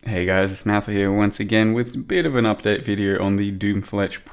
Hey guys, it's Matthew here once again with a bit of an update video on the Doomfletch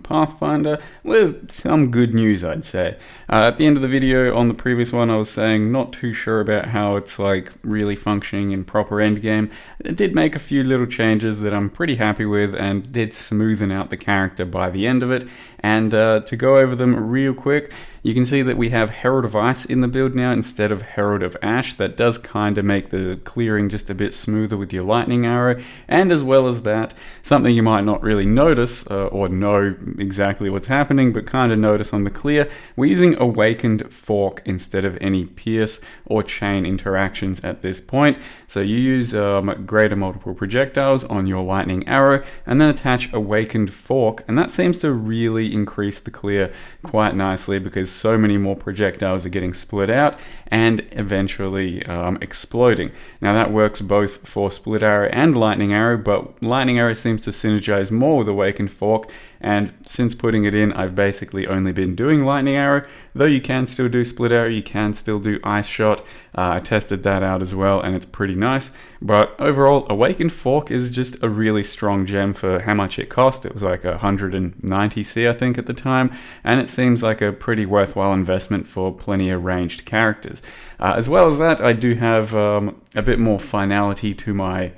Pathfinder with some good news, I'd say. At the end of the video on the previous one I was saying not too sure about how it's like really functioning in proper endgame. It did make a few little changes that I'm pretty happy with and did smoothen out the character by the end of it. And to go over them real quick, you can see that we have Herald of Ice in the build now instead of Herald of Ash. That does kind of make the clearing just a bit smoother with your lightning arrow. And as well as that, something you might not really notice or know exactly what's happening, but kind of notice on the clear, we're using Awakened Fork instead of any Pierce or Chain interactions at this point. So you use greater multiple projectiles on your lightning arrow and then attach Awakened Fork, and that seems to really increase the clear quite nicely because so many more projectiles are getting split out and eventually exploding. Now that works both for split arrow and lightning arrow, but lightning arrow seems to synergize more with Awakened Fork, and since putting it in I've basically only been doing lightning arrow, though you can still do split arrow, you can still do ice shot. I tested that out as well and it's pretty nice, but overall Awakened Fork is just a really strong gem for how much it cost. It was like 190C I think at the time, and it seems like a pretty worthwhile investment for plenty of ranged characters. As well as that, I do have a bit more finality to my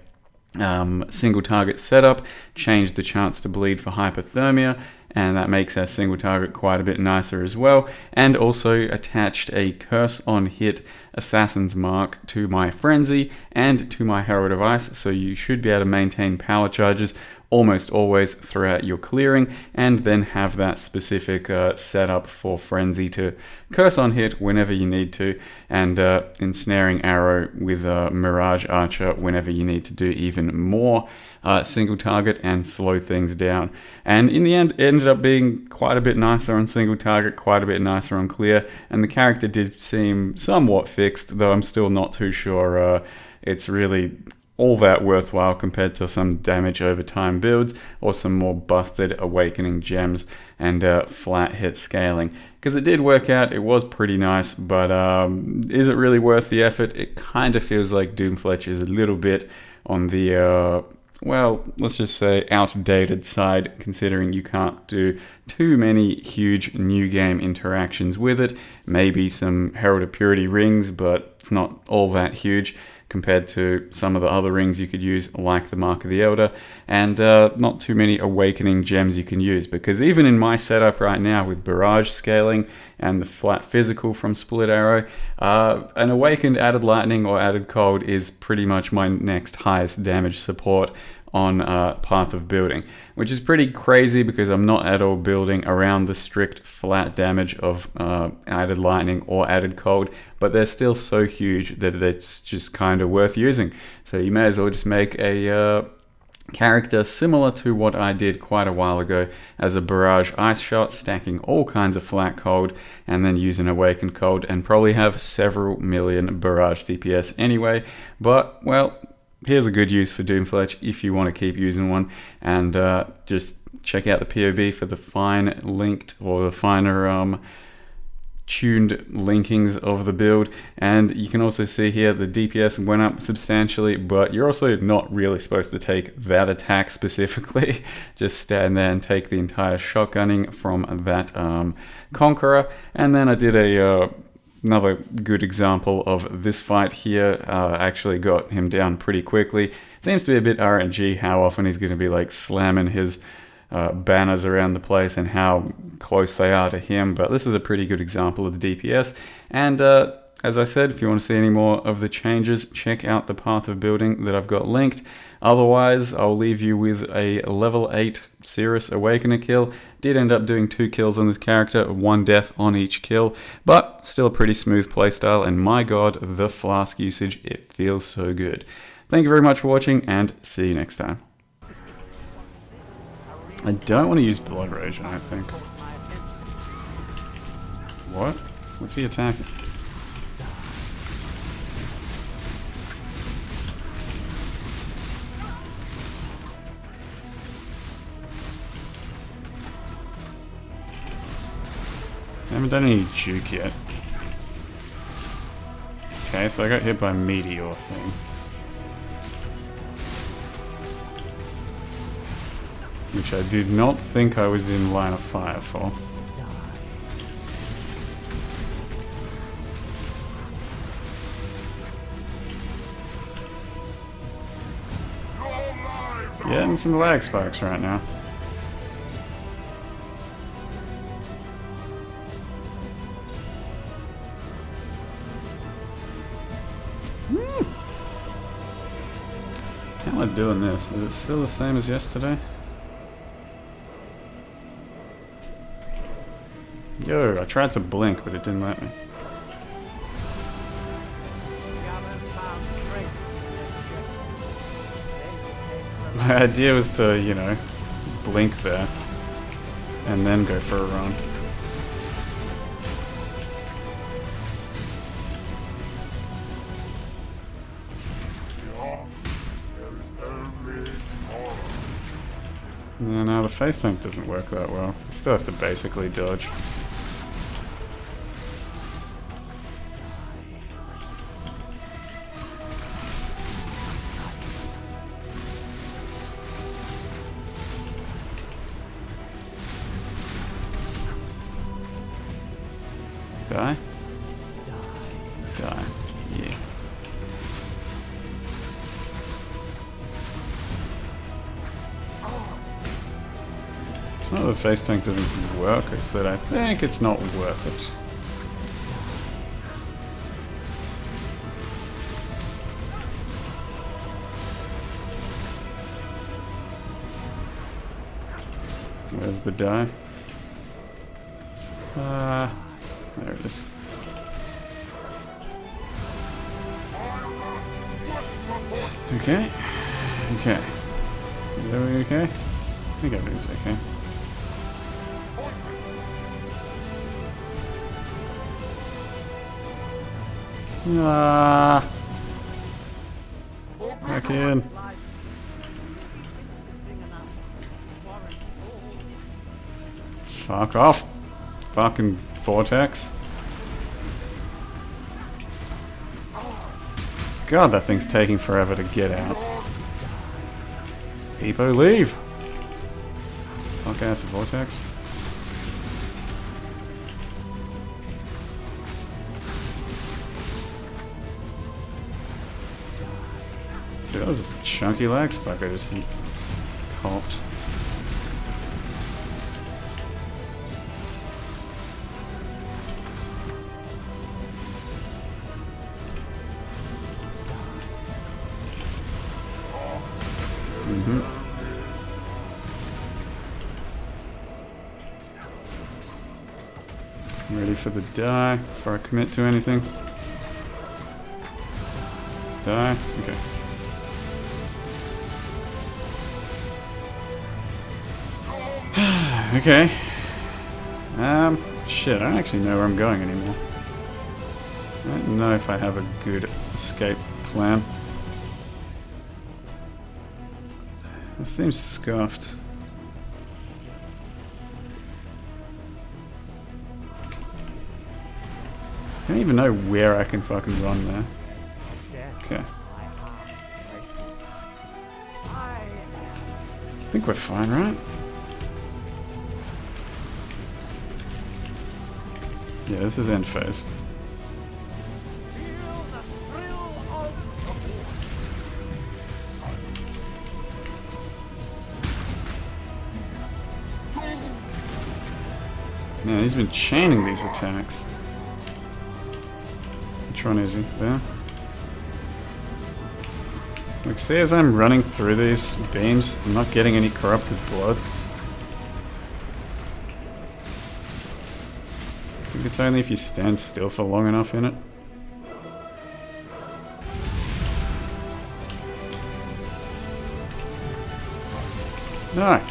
single target setup, changed the chance to bleed for hypothermia, and that makes our single target quite a bit nicer as well, and also attached a curse on hit assassin's mark to my frenzy and to my Herald of Ice, so you should be able to maintain power charges almost always throughout your clearing, and then have that specific setup for frenzy to curse on hit whenever you need to, and ensnaring arrow with Mirage Archer whenever you need to do even more single target and slow things down. And in the end it ended up being quite a bit nicer on single target, quite a bit nicer on clear, and the character did seem somewhat fixed, though I'm still not too sure it's really all that worthwhile compared to some damage over time builds or some more busted awakening gems and flat hit scaling. Because it did work out, it was pretty nice, but is it really worth the effort? It kind of feels like Doomfletch is a little bit on the well, let's just say outdated side, considering you can't do too many huge new game interactions with it. Maybe some Herald of Purity rings, but it's not all that huge compared to some of the other rings you could use, like the Mark of the Elder, and not too many awakening gems you can use, because even in my setup right now with barrage scaling and the flat physical from split arrow, an awakened added lightning or added cold is pretty much my next highest damage support on Path of Building, which is pretty crazy because I'm not at all building around the strict flat damage of added lightning or added cold, but they're still so huge that it's just kind of worth using. So you may as well just make a character similar to what I did quite a while ago as a barrage ice shot, stacking all kinds of flat cold and then use an awakened cold, and probably have several million barrage DPS anyway. But well, here's a good use for Doomfletch if you want to keep using one, and just check out the POB for the fine linked or the finer tuned linkings of the build. And you can also see here the DPS went up substantially, but you're also not really supposed to take that attack specifically. Just stand there and take the entire shotgunning from that Conqueror. And then I did another good example of this fight here. Actually got him down pretty quickly. Seems to be a bit RNG how often he's going to be like slamming his banners around the place and how close they are to him, but this is a pretty good example of the DPS. And as I said, if you want to see any more of the changes, check out the Path of Building that I've got linked. Otherwise, I'll leave you with a level 8 Sirus Awakener kill. Did end up doing 2 kills on this character, 1 death on each kill, but still a pretty smooth playstyle, and my god, the flask usage, it feels so good. Thank you very much for watching, and see you next time. I don't want to use Blood Rage, I don't think. What? What's he attacking? I haven't done any juke yet. Okay, so I got hit by a meteor thing. which I did not think I was in line of fire for. Getting some lag spikes right now. How am I doing this? Is it still the same as yesterday? Yo, I tried to blink, but it didn't let me. My idea was to, you know, blink there and then go for a run. Yeah, no, the face tank doesn't work that well. You still have to basically dodge. Die? Die. Yeah. It's not that the face tank doesn't work, it's that I think it's not worth it. Where's the die? There it is. Okay. Okay. Is everything okay? I think everything's okay. Back in. Fuck off. Fucking vortex. God, that thing's taking forever to get out. People leave. Fuck ass vortex. Dude, that was a chunky lag spike I just copped. I'm ready for the die before I commit to anything. Die? Okay. Okay. Shit, I don't actually know where I'm going anymore. I don't know if I have a good escape plan. This seems scuffed. I don't even know where I can fucking run there. Okay. I think we're fine, right? Yeah, this is end phase. Man, he's been chaining these attacks. Which one is he? There? Like, see, as I'm running through these beams, I'm not getting any corrupted blood. I think it's only if you stand still for long enough in it. No.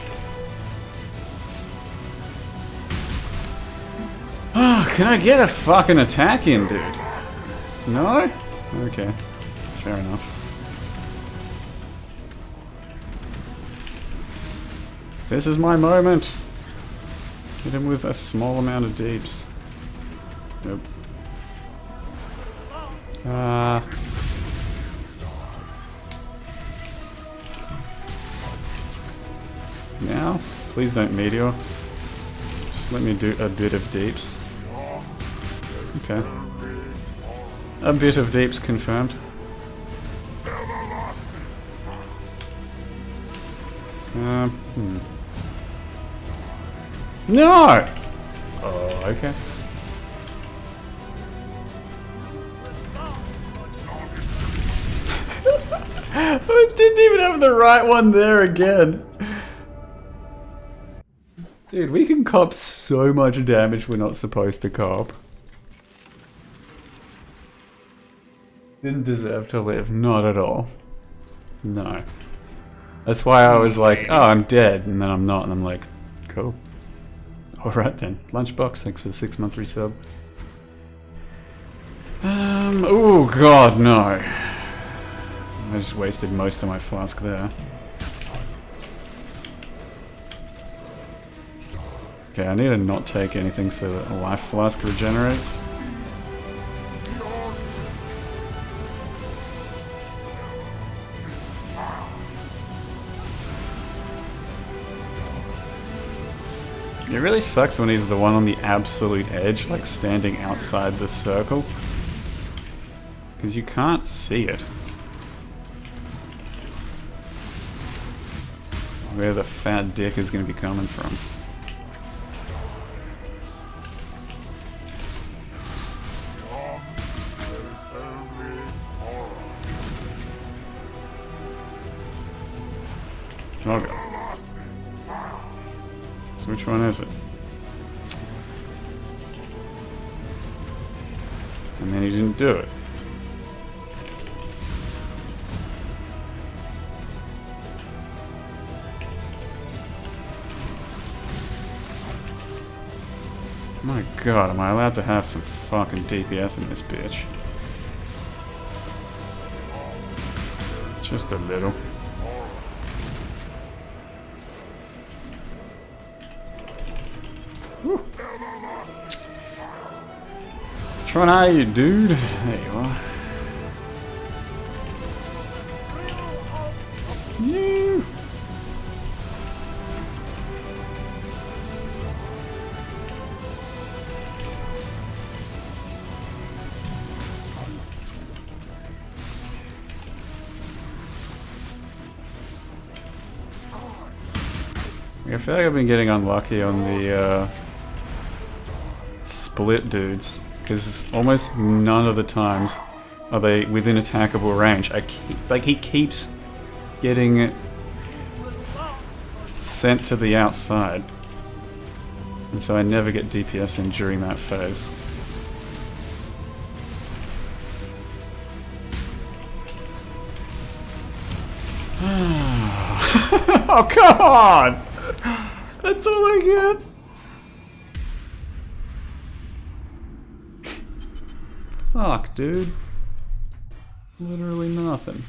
Oh, can I get a fucking attack in, dude? No? Okay. Fair enough. This is my moment. Hit him with a small amount of deeps. Nope. Now? Please don't meteor. Just let me do a bit of deeps. Okay. A bit of deeps confirmed. No! Oh, okay. I didn't even have the right one there again. Dude, we can cop so much damage we're not supposed to cop. Didn't deserve to live, not at all. No. That's why I was like, oh, I'm dead, and then I'm not, and I'm like, cool. Alright then. Lunchbox, thanks for the 6-month resub. Oh god, no. I just wasted most of my flask there. Okay, I need to not take anything so that a life flask regenerates. It really sucks when he's the one on the absolute edge, like standing outside the circle. Because you can't see it. Where the fat dick is going to be coming from. Oh god. So which one is it? And then he didn't do it. My god, am I allowed to have some fucking DPS in this bitch? Just a little. Whew. Which one are you, dude? There you are. Yeah. I feel like I've been getting unlucky on the split dudes, because almost none of the times are they within attackable range. He keeps getting sent to the outside, and so I never get DPS in during that phase. Oh, come on! That's all I get. Fuck, dude. Literally nothing.